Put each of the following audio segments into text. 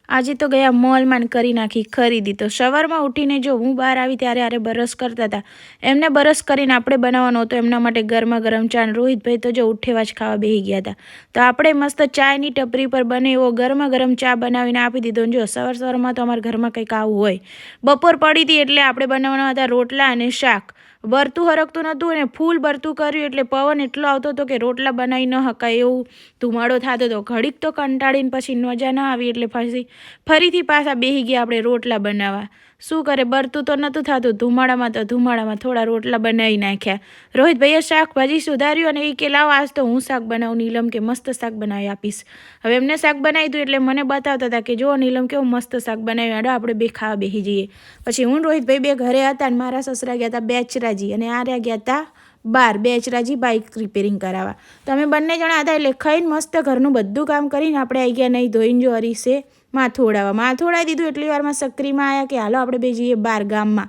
આજે તો ગયા મોલમાં ને કરી નાખી ખરીદી. તો સવારમાં ઉઠીને જો હું બહાર આવી ત્યારે બરસ કરતા હતા. એમને બરસ કરીને આપણે બનાવવાનો હતો એમના માટે ગરમા ગરમ ચા. રોહિતભાઈ તો જો ઉઠેવા જ ખાવા બેસી ગયા હતા. તો આપણે મસ્ત ચાયની ટપરી પર બને એવો ગરમા ગરમ ચા બનાવીને આપી દીધો. જો સવારમાં તો અમારા ઘરમાં કંઈક આવું હોય. બપોર પડી હતી એટલે આપણે બનાવવાના હતા રોટલા અને શાક. બરતું હરકતું નહોતું અને ફૂલ બરતું કર્યું એટલે પવન એટલો આવતો હતો કે રોટલા બનાવી ન શકાય એવું ધુમાડો થતો હતો. ઘડીક તો કંટાળીને પછી મજા ના આવી એટલે ફરીથી પાછા બેસી ગયા આપણે રોટલા બનાવવા. શું કરે, બરતું તો નહોતું થતું, ધુમાડામાં થોડા રોટલા બનાવી નાખ્યા. રોહિતભાઈએ શાકભાજી સુધાર્યું અને એ કે લાવો આજ તો હું શાક બનાવું. નીલમ કે મસ્ત શાક બનાવી આપીશ. હવે એમને શાક બનાવી હતું એટલે મને બતાવતા હતા કે જો નીલમ કેવું મસ્ત શાક બનાવ્યું, આડો આપણે બે ખાવા બેસી જઈએ. પછી હું રોહિતભાઈ બે ઘરે હતા અને મારા સસરા ગયા હતા બેચરાજી અને આર્યા ગયા હતા બાર બેચરાજી બાઇક રિપેરિંગ કરાવવા. તો અમે બંને જણા હતા એટલે ખાઈને મસ્ત ઘરનું બધું કામ કરીને આપણે આવી ગયા નહીં ધોઈને જો હરીશે માથું ઓડાવી દીધું. એટલી વારમાં સક્રીમાં આવ્યા કે હાલો આપણે બે જઈએ બહાર ગામમાં.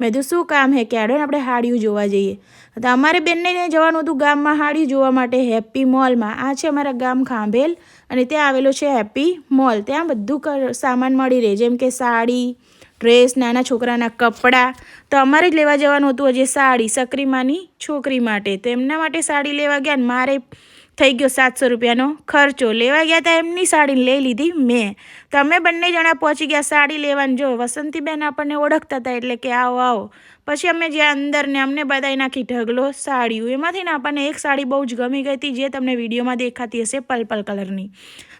મેં કીધું શું કામ હે કે આડો ને આપણે હાડિયું જોવા જઈએ. તો અમારે બેનને જવાનું હતું ગામમાં હાડિયું જોવા માટે હેપ્પી મોલમાં. આ છે અમારા ગામ ખાંભેલ અને ત્યાં આવેલો છે હેપ્પી મોલ. ત્યાં બધું સામાન મળી રહે જેમ કે સાડી, ડ્રેસ, નાના છોકરાના કપડાં. તો અમારે જ લેવા જવાનું હતું હજી સાડી સક્રીમાની છોકરી માટે. તો એમના માટે સાડી લેવા ગયા ને મારે થઈ ગયો 700 રૂપિયાનો ખર્ચો. લેવા ગયા હતા એમની સાડી લઈ લીધી મેં. તો અમે બંને જણા પહોંચી ગયા સાડી લેવાનું. જો વસંતીબેન આપણને ઓળખતા હતા એટલે કે આવો આવો. પછી અમે જ્યાં અંદર ને અમને બતાવી નાખી ઢગલો સાડીઓ. એમાંથી ને આપણને એક સાડી બહુ જ ગમી ગઈ હતી જે તમને વિડીયોમાં દેખાતી હશે પર્પલ કલરની.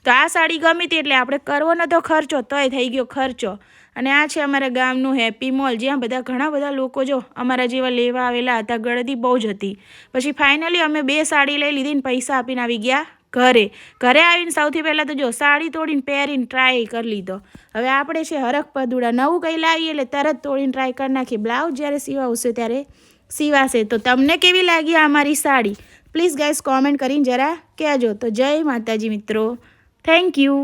તો આ સાડી ગમી હતી એટલે આપણે કરવો નતો ખર્ચો તોય થઈ ગયો ખર્ચો. અને આ છે અમારા ગામનું હેપ્પી મોલ જ્યાં ઘણા બધા લોકો જો અમારા જેવા લેવા આવેલા હતા. ગળદી બહુ જ હતી. પછી ફાઇનલી અમે 2 સાડી લઈ લીધી ને પૈસા આપીને આવી ગયા ઘરે આવીને સૌથી પહેલાં તો જો સાડી તોડીને પહેરીને ટ્રાય કરી લીધો. હવે આપણે છે હરખ પદુડા નવું કંઈ લાવીએ એટલે તરત તોડીને ટ્રાય કરી નાખીએ. બ્લાઉઝ જ્યારે સીવાવશે ત્યારે સીવાશે. તો તમને કેવી લાગી આ મારી સાડી પ્લીઝ ગાઈસ કોમેન્ટ કરીને જરા કહેજો. તો જય માતાજી મિત્રો, થેન્ક યુ.